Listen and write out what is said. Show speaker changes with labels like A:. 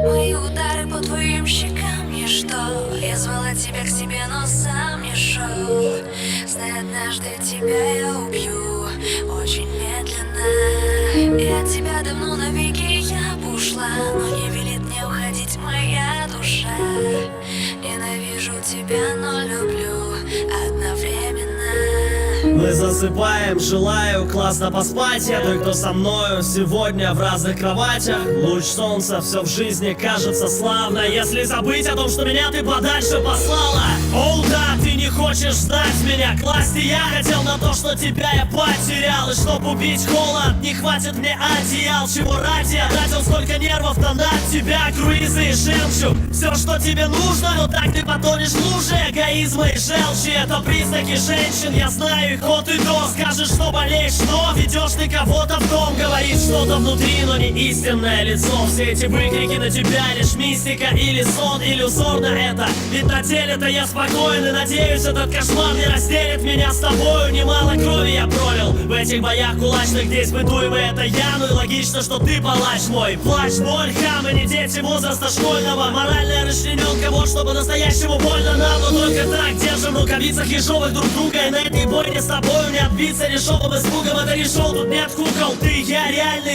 A: Мои удары по твоим щекам ничто. Я звала тебя к себе, но сам не шел. Знай, однажды тебя я убью очень медленно. И от тебя давно навеки я бы ушла, но не велит мне уходить моя душа. Ненавижу тебя, но люблю одновременно.
B: Мы засыпаем, желаю классно поспать. Я той, кто со мною сегодня в разных кроватях. Луч солнца, все в жизни кажется славно, если забыть о том, что меня ты подальше послала. О, да, ты не хочешь знать меня, класть, и я хотел на то, что тебя я потерял. И чтоб убить холод, не хватит мне одеял. Чего ради я тратил столько нервов на тебя, круизы и жемчуг. Все, что тебе нужно, но так ты потонешь в луже эгоизма и желчи. Это признаки женщин, я знаю их от и до. Скажешь, что болеешь, но ведешь ты кого-то в дом. Говоришь что-то внутри, но не истинное лицо. Все эти выкрики на тебя лишь мистика или сон, иллюзорно это. Ведь на деле-то я спокоен и надеюсь, этот кошмар не разделит меня с тобою. Немало крови я пролил в этих боях кулачных, где испытуемый это я. Ну и логично, что ты палач мой. Плач, боль, хамы, не дети возраста школьного. Моральная расчлененка, вот что по-настоящему больно нам. Но только так держим в рукавицах ежовых друг друга. И на этой бойне с тобою не отбиться дешевым испугом. Это не шоу, тут нет кукол. Ты, я, реальный